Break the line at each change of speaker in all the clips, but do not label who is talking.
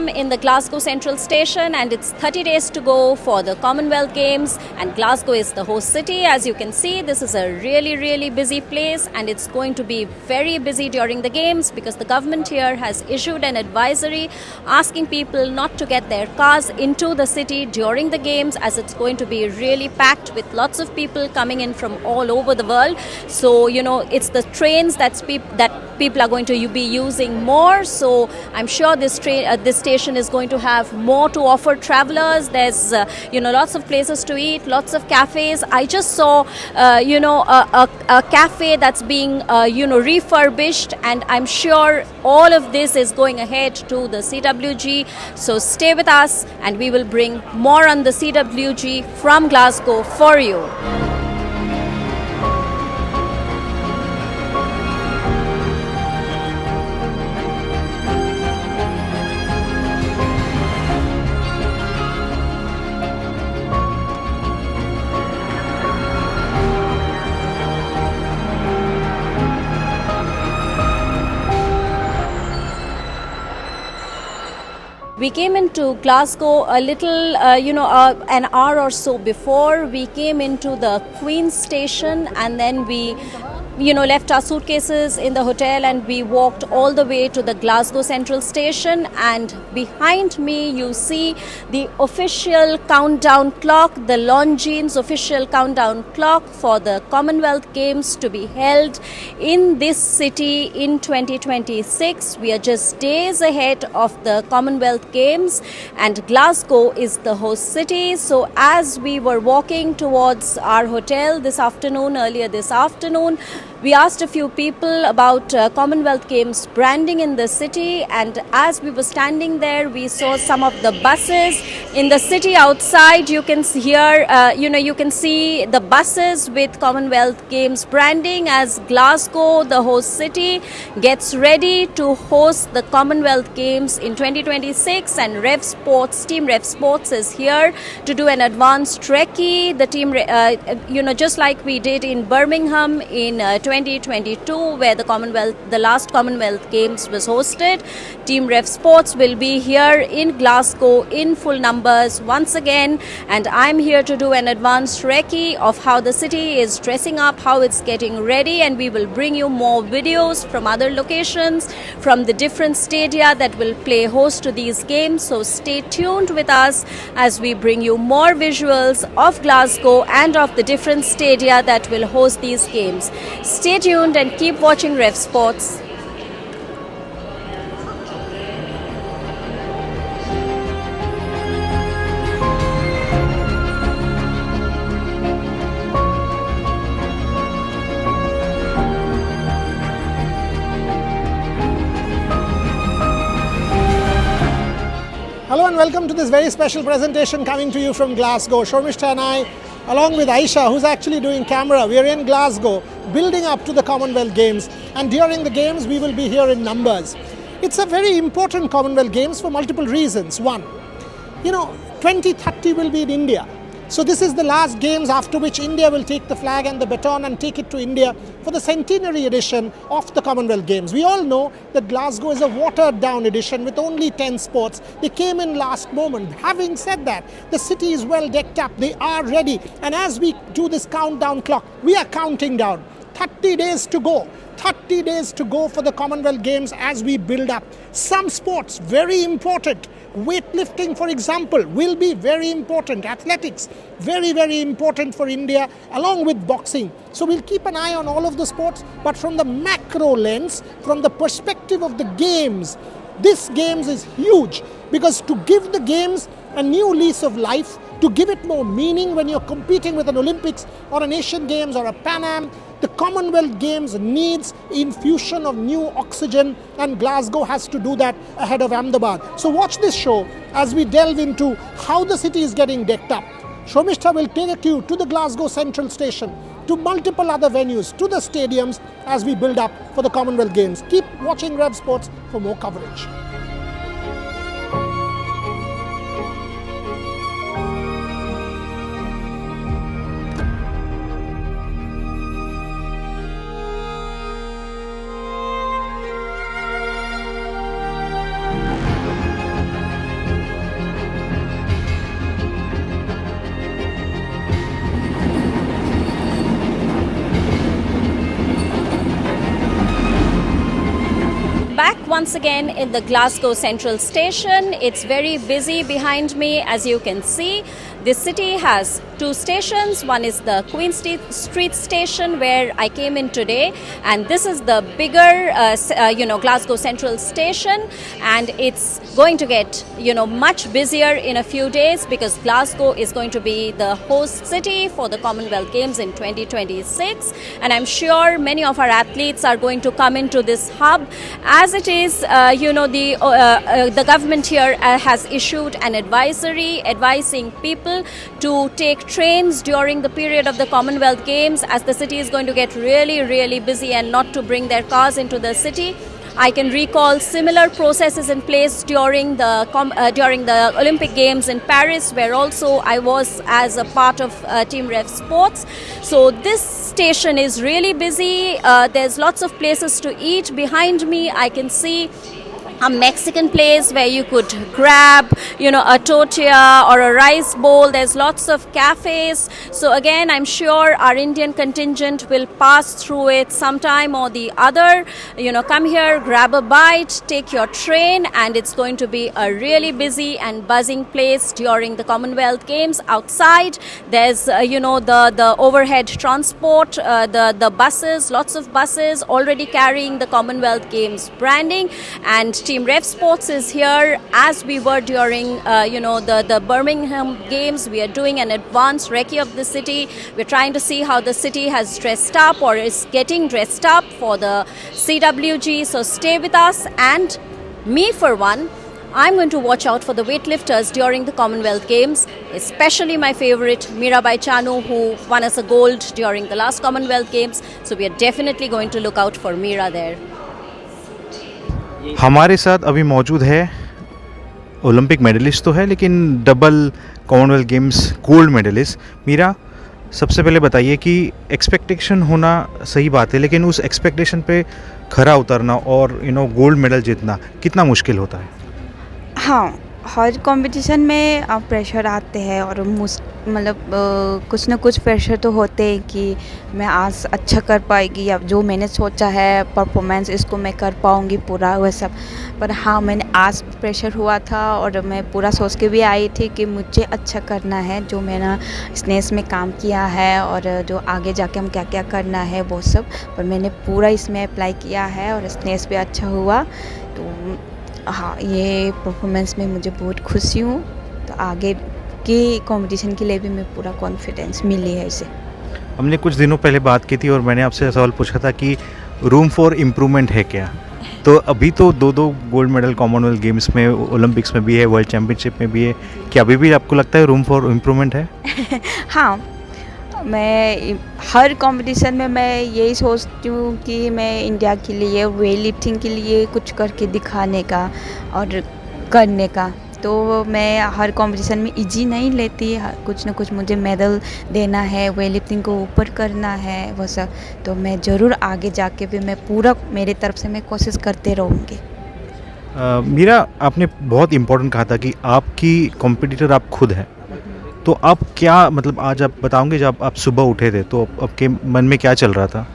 am in the Glasgow Central Station, and it's 30 days to go for the Commonwealth Games, and Glasgow is the host city. As you can see, this is a really busy place, and it's going to be very busy during the games because the government here has issued an advisory asking people not to get their cars into the city during the games, as it's going to be really packed with lots of people coming in from all over the world. So, it's the trains that people are going to be using more. So I'm sure this station is going to have more to offer travelers. There's lots of places to eat, lots of cafes. I just saw a cafe that's being refurbished, and I'm sure all of this is going ahead to the CWG. So stay with us, and we will bring more on the CWG from Glasgow for you. We came into Glasgow a little, an hour or so before. We came into the Queen's Station, and then we left our suitcases in the hotel, and we walked all the way to the Glasgow Central Station. And behind me you see the official countdown clock, the Longines official countdown clock for the Commonwealth Games to be held in this city in 2026. We are just days ahead of the Commonwealth Games, and Glasgow is the host city. So as we were walking towards our hotel earlier this afternoon, we asked a few people about Commonwealth Games branding in the city, and as we were standing there, we saw some of the buses in the city outside. You can hear, you can see the buses with Commonwealth Games branding as Glasgow, the host city, gets ready to host the Commonwealth Games in 2026. And Team Rev Sports is here to do an advanced recce. The team, just like we did in Birmingham in 2022, where the last Commonwealth Games was hosted. Team Rev Sports will be here in Glasgow in full numbers once again, and I'm here to do an advanced recce of how the city is dressing up, how it's getting ready, and we will bring you more videos from other locations, from the different stadia that will play host to these games. So stay tuned with us as we bring you more visuals of Glasgow and of the different stadia that will host these games. Stay tuned and keep watching Rev Sports.
Hello and welcome to this very special presentation coming to you from Glasgow. Shormishta and I, along with Aisha, who's actually doing camera, we are in Glasgow, building up to the Commonwealth Games. And during the Games, we will be here in numbers. It's a very important Commonwealth Games for multiple reasons. One, 2030 will be in India. So this is the last Games, after which India will take the flag and the baton and take it to India for the centenary edition of the Commonwealth Games. We all know that Glasgow is a watered down edition with only 10 sports. They came in last moment. Having said that, the city is well decked up. They are ready. And as we do this countdown clock, we are counting down. 30 days to go. 30 days to go for the Commonwealth Games as we build up. Some sports, very important. Weightlifting, for example, will be very important. Athletics, very important for India, along with boxing. So we'll keep an eye on all of the sports, but from the macro lens, from the perspective of the Games, this Games is huge, because to give the Games a new lease of life, to give it more meaning when you're competing with an Olympics or an Asian Games or a Pan Am, the Commonwealth Games needs infusion of new oxygen, and Glasgow has to do that ahead of Ahmedabad. So watch this show as we delve into how the city is getting decked up. Shomishta will take you to the Glasgow Central Station, to multiple other venues, to the stadiums as we build up for the Commonwealth Games. Keep watching Rev Sports for more coverage.
once again in the Glasgow Central Station. It's very busy behind me, as you can see. This city has two stations. One is the Queen Street Station, where I came in today, and this is the bigger, Glasgow Central Station, and it's going to get, much busier in a few days because Glasgow is going to be the host city for the Commonwealth Games in 2026, and I'm sure many of our athletes are going to come into this hub. As it is, the government here has issued an advisory advising people to take trains during the period of the Commonwealth Games, as the city is going to get really, really busy, and not to bring their cars into the city. I can recall similar processes in place during the Olympic Games in Paris, where also I was as a part of Team Rev Sports. So this station is really busy. There's lots of places to eat. Behind me, I can see a Mexican place where you could grab, a tortilla or a rice bowl. There's lots of cafes. So again, I'm sure our Indian contingent will pass through it sometime or the other. Come here, grab a bite, take your train, and it's going to be a really busy and buzzing place during the Commonwealth Games. Outside, there's, the overhead transport, the buses, lots of buses already carrying the Commonwealth Games branding, and Team Rev Sports is here as we were during, the Birmingham Games. We are doing an advanced recce of the city. We're trying to see how the city has dressed up or is getting dressed up for the CWG. So stay with us, and me for one, I'm going to watch out for the weightlifters during the Commonwealth Games, especially my favorite Mirabai Chanu, who won us a gold during the last Commonwealth Games. So we are definitely going to look out for Mira there.
हमारे साथ अभी मौजूद है Olympic medallist तो है, लेकिन double Commonwealth Games gold medallist Mira. सबसे पहले बताइए कि एक्सपेक्टेशन होना सही बात है, लेकिन उस एक्सपेक्टेशन पे खरा उतरना और गोल्ड मेडल जीतना कितना मुश्किल होता है?
हाँ, हर कंपटीशन में प्रेशर आते हैं और कुछ ना कुछ प्रेशर तो होते हैं कि मैं आज अच्छा कर पाएगी या जो मैंने सोचा है परफॉर्मेंस इसको मैं कर पाऊँगी पूरा, वह सब। पर हाँ, मैंने आज प्रेशर हुआ था और मैं पूरा सोच के भी आई थी कि मुझे अच्छा करना है, जो मैंने स्नेस में काम किया है और जो आगे जाके हम क्या क्या करना है वो सब। पर मैंने पूरा इसमें अप्लाई किया है और स्नेस भी अच्छा हुआ। तो हाँ, ये परफॉर्मेंस में मुझे बहुत खुशी हूँ। तो आगे की कंपटीशन के लिए भी मैं पूरा कॉन्फिडेंस मिली है इसे।
हमने कुछ दिनों पहले बात की थी और मैंने आपसे सवाल पूछा था कि रूम फॉर इम्प्रूवमेंट है क्या? तो अभी तो दो गोल्ड मेडल कॉमनवेल्थ गेम्स में, ओलंपिक्स में भी है, वर्ल्ड चैम्पियनशिप में भी है, क्या अभी भी आपको लगता है रूम फॉर इम्प्रूवमेंट है?
हाँ, मैं हर कंपटीशन में मैं यही सोचती हूँ कि मैं इंडिया के लिए वेट लिफ्टिंग के लिए कुछ करके दिखाने का और करने का। तो मैं हर कंपटीशन में इजी नहीं लेती, कुछ ना कुछ मुझे मेडल देना है, वेट लिफ्टिंग को ऊपर करना है, वो सब। तो मैं ज़रूर आगे जाके भी मैं पूरा मेरी तरफ से मैं कोशिश करते रहूँगी।
मीरा, आपने बहुत इम्पोर्टेंट कहा था कि आपकी कॉम्पिटिटर आप खुद हैं। तो आप क्या, आज आप बताओगे, जब आप सुबह उठे थे तो आपके मन में क्या चल रहा था?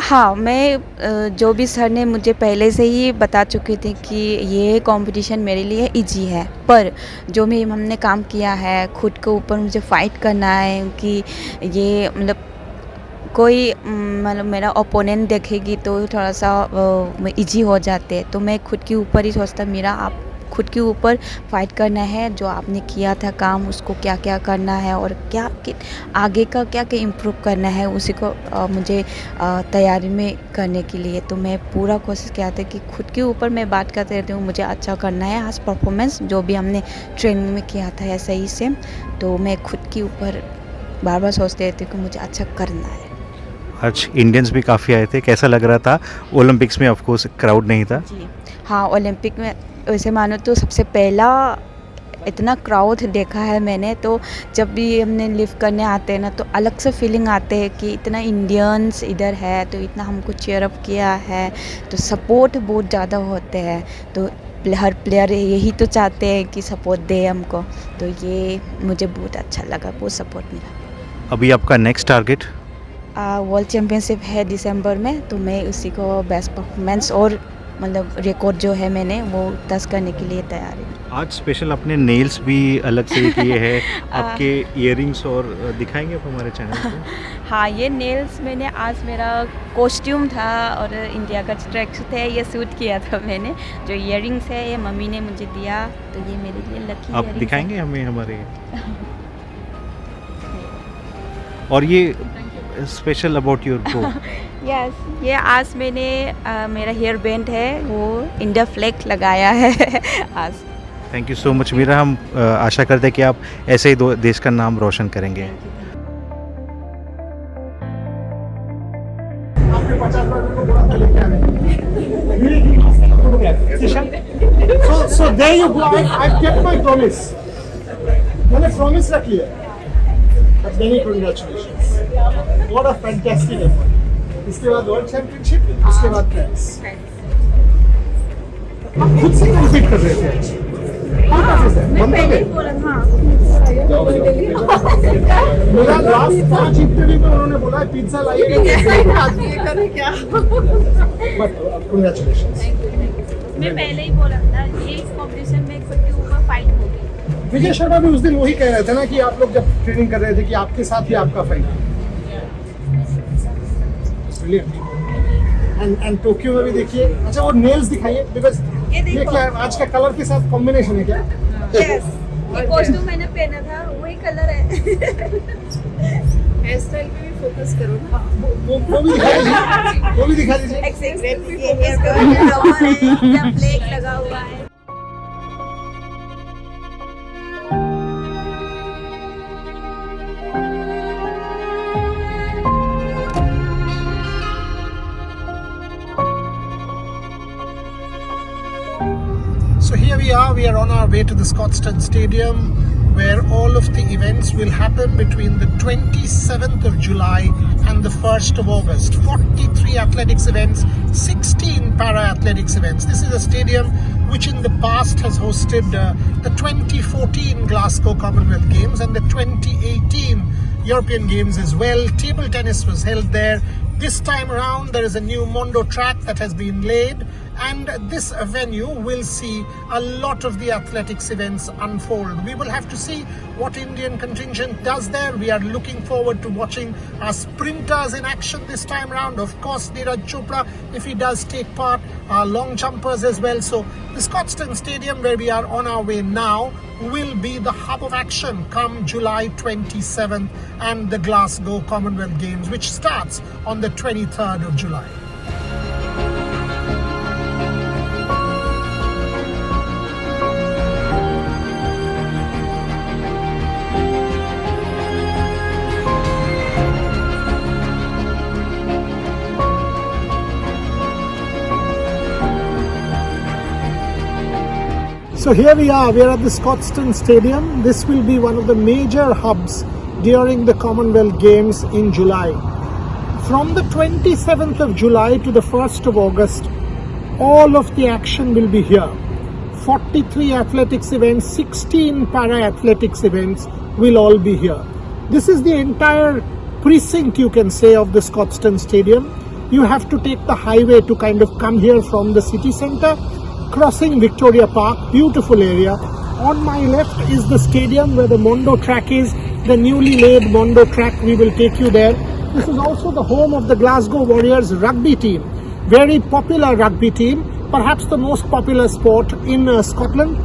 हाँ, मैं जो भी सर ने मुझे पहले से ही बता चुके थे कि ये कंपटीशन मेरे लिए इजी है, पर जो भी हमने काम किया है खुद के ऊपर मुझे फ़ाइट करना है कि ये कोई मेरा ओपोनेंट देखेगी तो थोड़ा सा इजी हो जाते। तो मैं खुद के ऊपर ही सोचता, मेरा आप खुद के ऊपर फाइट करना है, जो आपने किया था काम उसको क्या क्या करना है और आगे का क्या क्या इम्प्रूव करना है, उसी को मुझे तैयारी में करने के लिए। तो मैं पूरा कोशिश किया था कि खुद के ऊपर मैं बात करते रहती हूँ, मुझे अच्छा करना है आज परफॉर्मेंस जो भी हमने ट्रेनिंग में किया था ऐसा ही सेम। तो मैं खुद के ऊपर बार बार सोचते रहती हूँ कि मुझे अच्छा करना है।
आज इंडियंस भी काफ़ी आए थे, कैसा लग रहा था? ओलंपिक्स में ऑफ कोर्स क्राउड नहीं था
जी। हाँ, ओलंपिक में वैसे मानो तो सबसे पहला इतना क्राउड देखा है मैंने। तो जब भी हमने लिफ्ट करने आते हैं ना तो अलग से फीलिंग आते हैं कि इतना इंडियंस इधर है, तो इतना हमको चीयर अप किया है, तो सपोर्ट बहुत ज़्यादा होते हैं। तो हर प्लेयर यही तो चाहते हैं कि सपोर्ट दे हमको, तो ये मुझे बहुत अच्छा लगा, बहुत सपोर्ट मिला।
अभी आपका नेक्स्ट टारगेट?
वर्ल्ड चैम्पियनशिप है दिसंबर में, तो मैं उसी को बेस्ट परफॉर्मेंस और मतलब रिकॉर्ड जो है मैंने वो टच करने के लिए तैयार हूँ।
आज स्पेशल अपने नेल्स भी अलग से किए हैं, आपके इयररिंग्स और दिखाएंगे आप हमारे चैनल पे?
हाँ, ये नेल्स मैंने आज मेरा कॉस्ट्यूम था और इंडिया का ट्रैक सूट है, ये सूट किया था मैंने। जो इयररिंग्स है ये मम्मी ने मुझे दिया, तो ये मेरे लिए लकी
आप दिखाएंगे हमें हमारे और ये special about your go?
Yes, ये आज मैंने मेरा हेयर बैंड है वो इंडिया फ्लैग लगाया है आज।
Thank you so much Mira, हम आशा करते हैं कि आप ऐसे ही देश का नाम रोशन करेंगे।
So there you go. I've kept my promise. मैंने promise रखी है. But many congratulations. What a fantastic effort. इसके बाद वर्ल्ड चैंपियनशिप, उसके बाद पेरिस। आप खुद से कंपीट कर रहे थे? मैं पहले ही बोला था। मेरा लास्ट 5 इंटरव्यू में उन्होंने बोला पिज्जा लाइए। क्या? But congratulations.
मैं पहले ही बोला था ये इस कॉम्पिटिशन में खुद के ऊपर फाइट होगी।
विजय शर्मा भी उस दिन वही कह रहे थे ना कि आप लोग जब ट्रेनिंग कर रहे थे कि आपके साथ ही आपका फाइट है। एंड टोक्यो में भी देखिए। अच्छा वो नेल्स दिखाइए, बिकॉज ये क्या है, आज का कलर के साथ कॉम्बिनेशन है क्या?
यस, ये कॉस्ट्यूम मैंने पहना था वही कलर है। हेयर स्टाइल पे भी फोकस करो ना।
वो भी दिखा दीजिए, वो भी दिखा दीजिए।
एग्जैक्टली, ये हेयर कवर है, इंडिया फ्लैग लगा हुआ है।
So here we are on our way to the Scotstoun Stadium, where all of the events will happen between the 27th of July and the 1st of August. 43 athletics events, 16 para-athletics events. This is a stadium which in the past has hosted the 2014 Glasgow Commonwealth Games and the 2018 European Games as well. Table tennis was held there. This time around there is a new Mondo track that has been laid, and this venue will see a lot of the athletics events unfold. We will have to see what Indian contingent does there. We are looking forward to watching our sprinters in action this time around. Of course, Neeraj Chopra, if he does take part, our long jumpers as well. So the Scotstoun Stadium, where we are on our way now, will be the hub of action come July 27th and the Glasgow Commonwealth Games, which starts on the 23rd of July. So here we are at the Scotstoun Stadium. This will be one of the major hubs during the Commonwealth Games in July. From the 27th of July to the 1st of August, all of the action will be here. 43 athletics events, 16 para-athletics events will all be here. This is the entire precinct, you can say, of the Scotstoun Stadium. You have to take the highway to kind of come here from the city centre, crossing Victoria Park, beautiful area. On my left is the stadium where the Mondo track is, the newly laid Mondo track. We will take you there. This is also the home of the Glasgow Warriors rugby team. Very popular rugby team, perhaps the most popular sport in Scotland.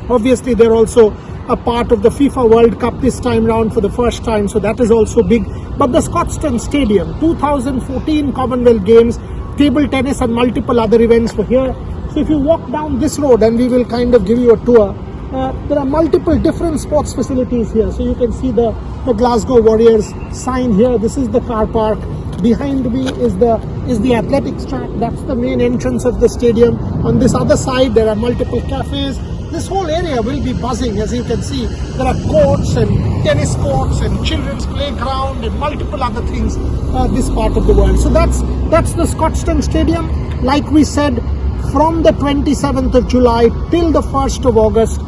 Obviously, they're also a part of the FIFA World Cup this time round for the first time, so that is also big. But the Scotstoun Stadium, 2014 Commonwealth Games, table tennis and multiple other events were here. So if you walk down this road, and we will kind of give you a tour, there are multiple different sports facilities here. So you can see the Glasgow Warriors sign here. This is the car park. Behind me is the athletics track. That's the main entrance of the stadium. On this other side, there are multiple cafes. This whole area will be buzzing. As you can see, there are courts and tennis courts and children's playground and multiple other things this part of the world. So that's the Scotstoun Stadium. Like we said, from the 27th of July till the 1st of August,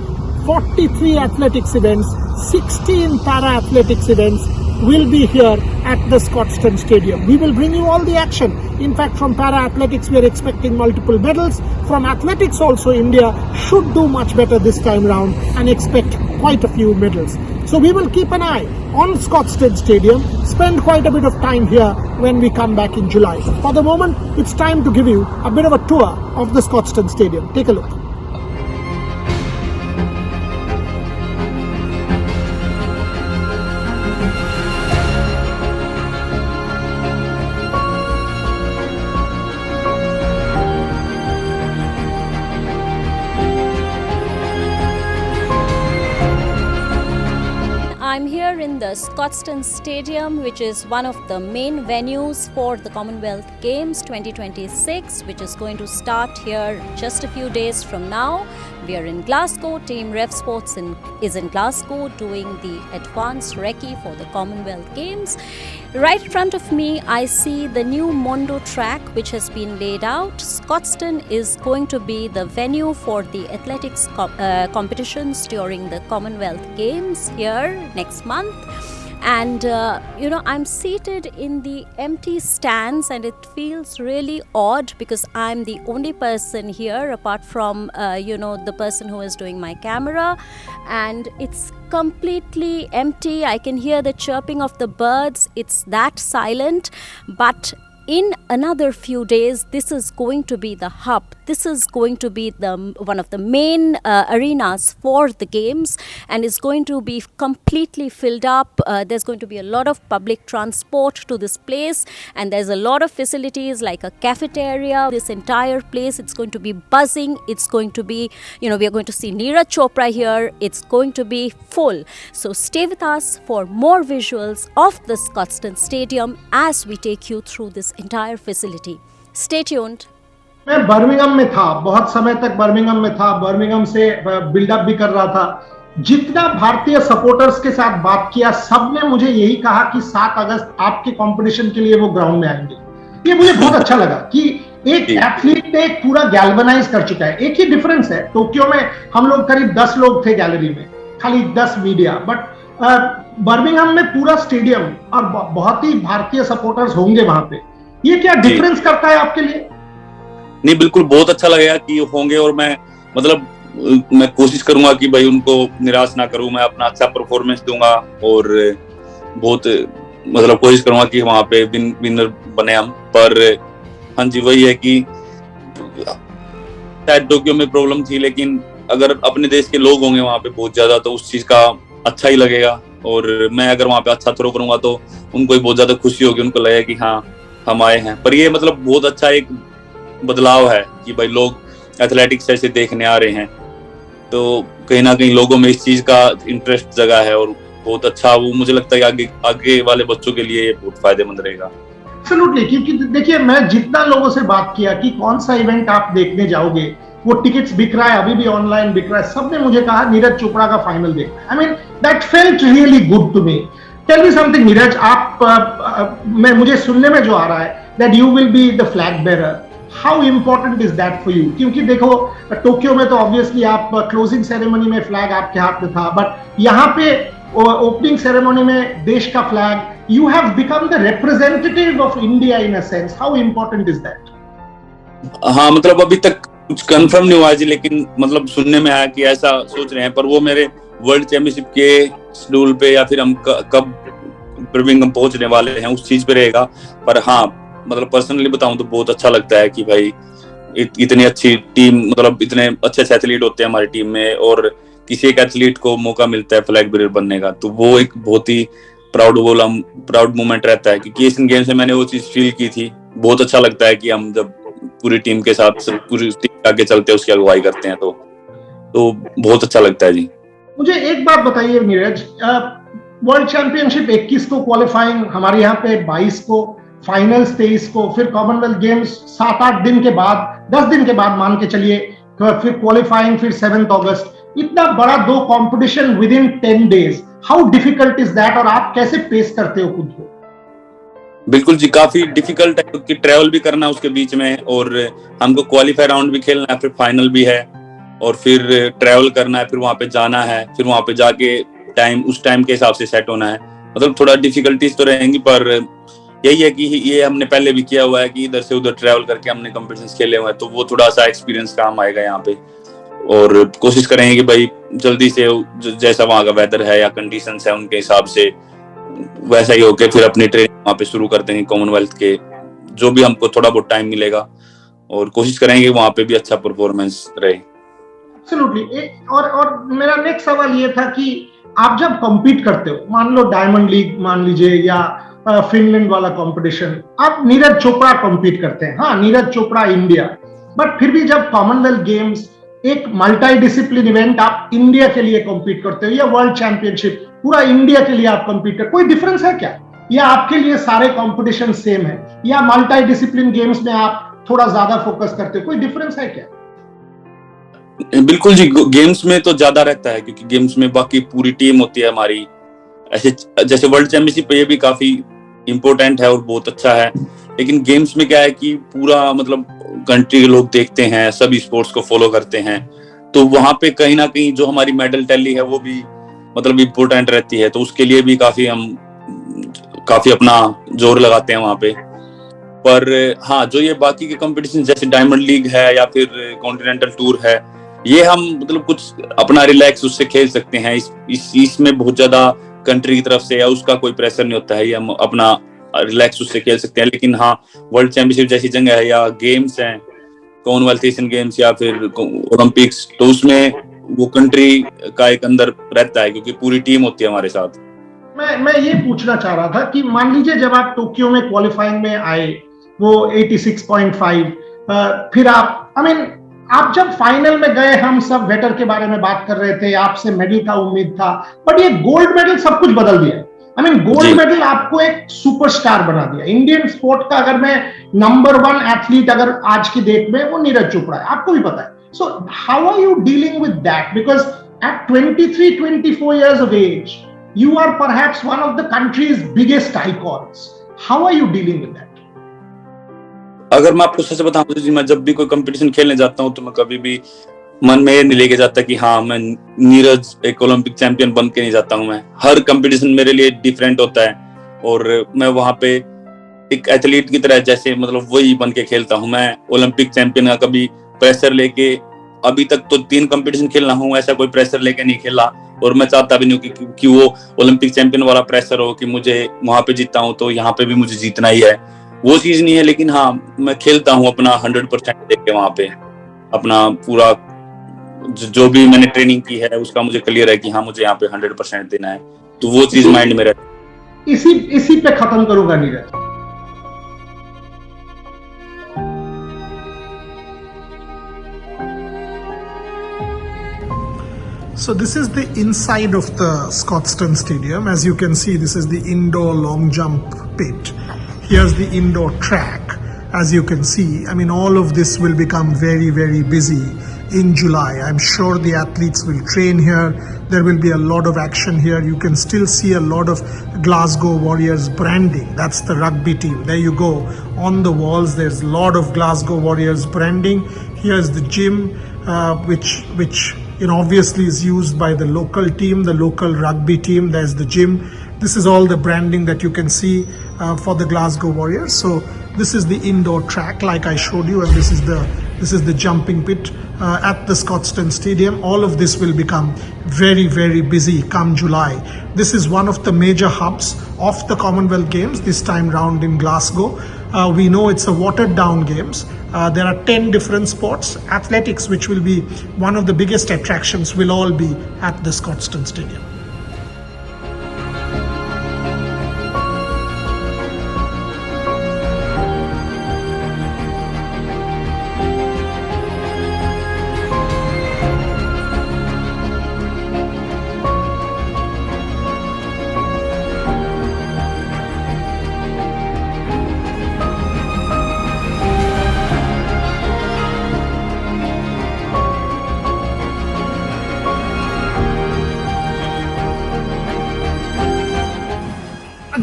43 athletics events, 16 para-athletics events will be here at the Scotstoun Stadium. We will bring you all the action. In fact, from para-athletics, we are expecting multiple medals. From athletics also, India should do much better this time round and expect quite a few medals. So we will keep an eye on Scotstoun Stadium, spend quite a bit of time here when we come back in July. For the moment, it's time to give you a bit of a tour of the Scotstoun Stadium. Take a look.
I'm here in the Scotstoun Stadium, which is one of the main venues for the Commonwealth Games 2026, which is going to start here just a few days from now. We are in Glasgow. Team Rev Sports is in Glasgow doing the advanced recce for the Commonwealth Games. Right in front of me, I see the new Mondo track which has been laid out. Scotstoun is going to be the venue for the athletics competitions during the Commonwealth Games here next month. And I'm seated in the empty stands, and it feels really odd because I'm the only person here apart from the person who is doing my camera, and it's completely empty. I can hear the chirping of the birds. It's that silent. But in another few days, this is going to be the hub. This is going to be one of the main arenas for the games, and is going to be completely filled up. There's going to be a lot of public transport to this place, and there's a lot of facilities like a cafeteria. This entire place, it's going to be buzzing. It's going to be, we are going to see Neeraj Chopra here. It's going to be full. So stay with us for more visuals of the Scotstoun Stadium as we take you through this entire facility. Stay tuned.
मैं Birmingham में था, बहुत समय तक Birmingham में था, Birmingham से buildup भी कर रहा था। जितना भारतीय सपोर्टर्स के साथ बात किया, सब ने मुझे यही कहा कि 7 अगस्त आपके कंपटीशन के लिए वो ग्राउंड में आएंगे। ये मुझे बहुत अच्छा लगा कि एक एथलीट ने पूरा गैल्वेनाइज कर चुका है। एक ही डिफरेंस है, टोक्यो में हम लोग करीब 10 लोग थे गैलरी में, खाली 10 मीडिया, बट बर्मिंघम में पूरा स्टेडियम और बहुत ही भारतीय सपोर्टर्स होंगे वहां पे। ये क्या डिफरेंस करता है आपके लिए?
नहीं, बिल्कुल बहुत अच्छा लगेगा कि होंगे, और मैं कोशिश करूंगा कि भाई उनको निराश ना करूं। मैं अपना अच्छा परफॉर्मेंस दूंगा और बहुत कोशिश करूंगा कि वहां पे विनर बने हम। पर हाँ जी, वही है कि शायद टोक्यो में प्रॉब्लम थी, लेकिन अगर अपने देश के लोग होंगे वहां पे बहुत ज्यादा, तो उस चीज का अच्छा ही लगेगा। और मैं अगर वहां पे अच्छा थ्रो करूंगा तो उनको बहुत ज्यादा खुशी होगी, उनको लगेगा कि हाँ हम आए हैं। पर ये बहुत अच्छा एक बदलाव है कि भाई लोग एथलेटिक्स ऐसे देखने आ रहे हैं, तो कहीं ना कहीं लोगों में इस चीज का इंटरेस्ट जगा है, और बहुत अच्छा वो मुझे लगता है कि आगे वाले बच्चों के लिए ये बहुत फायदेमंद रहेगा।
एब्सोल्युटली, क्योंकि देखिए मैं जितना लोगों से बात किया कि कौन सा इवेंट आप देखने जाओगे, वो टिकट्स बिक रहा है, अभी भी ऑनलाइन बिक रहा है, सबने मुझे कहा नीरज चोपड़ा का फाइनल देखना है। I mean that felt really good to me. Tell me something Neeraj, आप मुझे सुनने में जो आ रहा है that you will be the flag bearer, how important is that for you? क्योंकि देखो टोक्यो में तो ऑब्वियसली आप क्लोजिंग सेरेमनी में फ्लैग आपके हाथ में था, बट यहाँ पे ओपनिंग सेरेमनी में देश का flag, you have become the representative of India in a sense. How important is that?
हाँ, अभी तक कुछ कंफर्म नहीं हुआ जी, लेकिन सुनने में आया कि ऐसा सोच रहे हैं। पर वो मेरे वर्ल्ड चैंपियनशिप के शेड्यूल पे या फिर हम कब बर्मिंघम पहुंचने वाले हैं उस चीज पे रहेगा। पर हाँ, पर्सनली बताऊं तो बहुत अच्छा लगता है कि भाई इतनी अच्छी टीम, इतने अच्छे एथलीट होते हैं हमारी टीम में, और किसी एक एथलीट को मौका मिलता है फ्लैग बेरर बनने का, तो वो एक बहुत ही प्राउड मोमेंट रहता है। क्योंकि एशियन गेम्स में मैंने वो चीज फील की थी। बहुत अच्छा लगता है कि हम जब पूरी टीम के साथ पूरी टीम आगे चलते हैं, उसकी अगुवाई करते हैं, तो बहुत अच्छा लगता है जी।
मुझे एक बात बताइए नीरज, वर्ल्ड चैंपियनशिप 21 को क्वालिफाइंग, हमारे यहाँ पे 22 को फाइनल्स, 23 को, फिर कॉमनवेल्थ गेम्स 7-8 दिन के बाद, 10 दिन के बाद मान के चलिए, फिर क्वालिफाइंग, फिर 7 अगस्त। इतना बड़ा 2 competition with in 10 days, how difficult is that, और आप कैसे पेश करते हो खुद को?
बिल्कुल जी, काफी डिफिकल्ट है, क्योंकि ट्रैवल भी करना है उसके बीच में, और हमको क्वालिफाई राउंड भी खेलना है, फिर फाइनल भी है, और फिर ट्रैवल करना है, फिर वहां पे जाना है, फिर वहां पे जाके उस टाइम के हिसाब से सेट होना है। मतलब थोड़ा डिफिकल्टीज तो रहेंगी, पर यही है कि ये हमने पहले भी किया हुआ है कि इधर से उधर ट्रैवल करके हमने कॉम्पिटिशन्स खेले हुए हैं, तो वो थोड़ा सा एक्सपीरियंस काम आएगा यहाँ पे। और कोशिश करेंगे कि भाई जल्दी से जैसा वहाँ का वेदर है या कंडीशंस है उनके हिसाब से वैसा ही होके फिर अपनी ट्रेनिंग वहाँ पे शुरू कर देंगे कॉमनवेल्थ के, जो भी हमको थोड़ा बहुत टाइम मिलेगा, और कोशिश करेंगे वहाँ पे भी अच्छा परफॉर्मेंस रहे।
एब्सोल्युटली। और मेरा नेक्स्ट सवाल ये था कि आप जब कम्पीट करते हो, मान लो डायमंड लीग मान लीजिए या फिनलैंड वाला कंपटीशन, आप नीरज चोपड़ा कम्पीट करते हैं, हाँ नीरज चोपड़ा इंडिया, बट फिर भी जब कॉमनवेल्थ गेम्स एक मल्टी डिसिप्लिन इवेंट आप इंडिया के लिए कम्पीट करते हो या वर्ल्ड चैंपियनशिप पूरा इंडिया के लिए आप कम्पीट करते हो, कोई डिफरेंस है क्या, या आपके लिए सारे कॉम्पिटिशन सेम है, या मल्टी डिसिप्लिन गेम्स में आप थोड़ा ज्यादा फोकस करते हो, कोई डिफरेंस है क्या?
बिल्कुल जी, गेम्स में तो ज्यादा रहता है क्योंकि गेम्स में बाकी पूरी टीम होती है हमारी। ऐसे जैसे वर्ल्ड चैंपियनशिप ये भी काफी इम्पोर्टेंट है और बहुत अच्छा है, लेकिन गेम्स में क्या है कि पूरा मतलब कंट्री के लोग देखते हैं, सभी स्पोर्ट्स को फॉलो करते हैं, तो वहां पे कहीं ना कहीं जो हमारी मेडल टैली है वो भी मतलब इम्पोर्टेंट रहती है, तो उसके लिए भी काफी अपना जोर लगाते हैं वहां पे। पर हाँ, जो ये बाकी के कंपटीशन जैसे डायमंड लीग है या फिर कॉन्टिनेंटल टूर है, ये हम मतलब कुछ अपना रिलैक्स उससे खेल सकते हैं। इसमें बहुत ज्यादा कंट्री की तरफ से या उसका कोई प्रेशर नहीं होता है, ये हम अपना रिलैक्स उससे खेल सकते हैं। लेकिन हाँ, वर्ल्ड चैंपियनशिप जैसी जगह है या गेम्स हैं, कॉमनवेल्थ एशियन गेम्स या फिर ओलंपिक्स, तो उसमें वो कंट्री का एक अंदर रहता है क्योंकि पूरी टीम होती है हमारे साथ।
मैं ये पूछना चाह रहा था कि मान लीजिए जब आप टोक्यो में क्वालिफाइंग में आए वो 86.5, फिर आप जब फाइनल में गए, हम सब वेटर के बारे में बात कर रहे थे, आपसे मेडल का उम्मीद था, बट ये गोल्ड मेडल सब कुछ बदल दिया। गोल्ड मेडल आपको एक सुपरस्टार बना दिया इंडियन स्पोर्ट का। अगर मैं नंबर 1 एथलीट अगर आज की डेट में, वो नीरज चोपड़ा है, आपको भी पता है। So how are you dealing with that, because at 23-24 years of age you are perhaps one of the country's biggest icons. How are you dealing with that?
अगर मैं आपको सच बताऊं तो जी, मैं जब भी कोई कंपटीशन खेलने जाता हूं तो मैं कभी भी मन में ये नहीं लेके जाता कि हाँ मैं नीरज एक ओलंपिक चैंपियन बन के नहीं जाता हूं। मैं हर कंपटीशन मेरे लिए डिफरेंट होता है और मैं वहां पे एक एथलीट की तरह जैसे मतलब वही बन के खेलता हूं। मैं ओलंपिक चैंपियन का कभी प्रेशर लेके, अभी तक तो 3 कंपटीशन खेलना हूं, ऐसा कोई प्रेशर लेके नहीं खेला, और मैं चाहता भी नहीं कि वो ओलंपिक चैंपियन वाला प्रेशर हो कि मुझे वहां पे जीता हूं तो यहाँ पे भी मुझे जीतना ही है, वो चीज नहीं है। लेकिन हाँ, मैं खेलता हूँ अपना 100% देके, वहां पे अपना पूरा जो भी मैंने ट्रेनिंग की है उसका मुझे क्लियर है कि हाँ मुझे यहाँ पे 100% देना है, तो वो चीज माइंड में रहती है।
इसी पे खत्म करूंगा Neeraj. So this is the inside of the Scotstoun Stadium. As you can see, this is the indoor long jump pit. Here's the indoor track. As you can see, all of this will become very, very busy in July. I'm sure the athletes will train here. There will be a lot of action here. You can still see a lot of Glasgow Warriors branding. That's the rugby team. There you go. On the walls, there's a lot of Glasgow Warriors branding. Here's the gym, which obviously is used by the local team, the local rugby team. There's the gym. This is all the branding that you can see for the Glasgow Warriors. So this is the indoor track like I showed you, and this is the jumping pit at the Scotstoun Stadium. All of this will become very, very busy come July. This is one of the major hubs of the Commonwealth Games this time round in Glasgow. We know it's a watered down games. There are 10 different sports. Athletics, which will be one of the biggest attractions, will all be at the Scotstoun Stadium.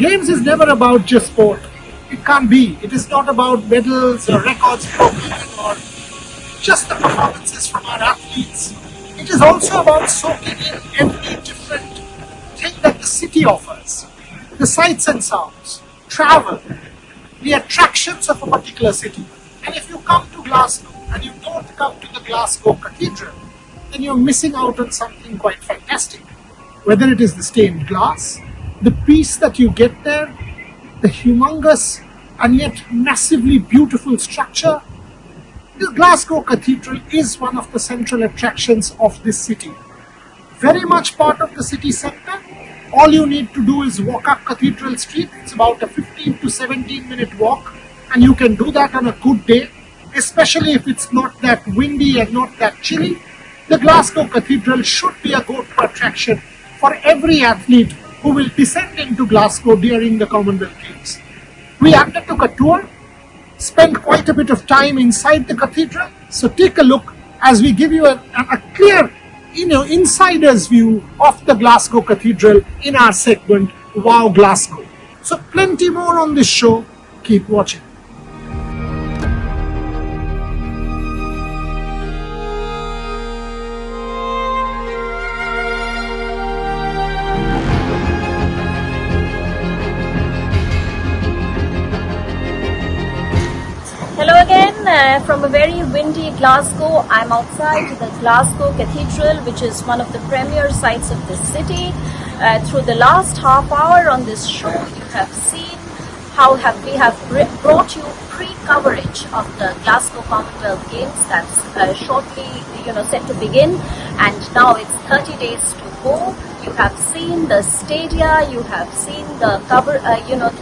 Games is never about just sport. It can't be. It is not about medals or records broken or just the performances from our athletes. It is also about soaking in every different thing that the city offers. the sights and sounds, travel, the attractions of a particular city. And if you come to Glasgow and you don't come to the Glasgow Cathedral, then you're missing out on something quite fantastic. Whether it is the stained glass, the peace that you get there, the humongous and yet massively beautiful structure. The Glasgow Cathedral is one of the central attractions of this city. Very much part of the city centre. All you need to do is walk up Cathedral Street. It's about a 15 to 17 minute walk, and you can do that on a good day, especially if it's not that windy and not that chilly. The Glasgow Cathedral should be a go-to attraction for every athlete who will descend into Glasgow during the Commonwealth Games. We undertook a tour, spent quite a bit of time inside the cathedral, so take a look as we give you a clear, insider's view of the Glasgow Cathedral in our segment Wow Glasgow. So plenty more on this show. Keep watching.
Hello again from a very windy Glasgow. I'm outside the Glasgow Cathedral, which is one of the premier sites of this city. Through the last half hour on this show, you have seen how we have brought you pre-coverage of the Glasgow Commonwealth Games. That's shortly, set to begin, and now it's 30 days to go. You have seen the stadia, you have seen the cover,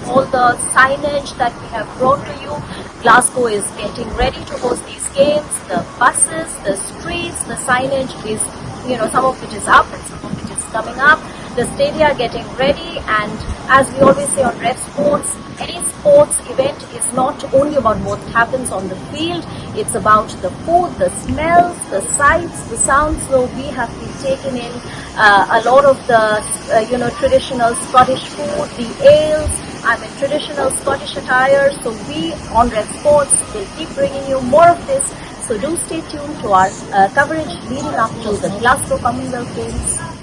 all the signage that we have brought to you. Glasgow is getting ready to host these games. The buses, the streets, the signage is, some of it is up and some of it is coming up. The stadia are getting ready, and as we always say on Rev Sports, any sports event is not only about what happens on the field, it's about the food, the smells, the sights, the sounds. So we have been taking in a lot of the, traditional Scottish food, the ales. I'm in traditional Scottish attire, so we on Rev Sports will keep bringing you more of this. So do stay tuned to our coverage leading up to the Glasgow Commonwealth Games.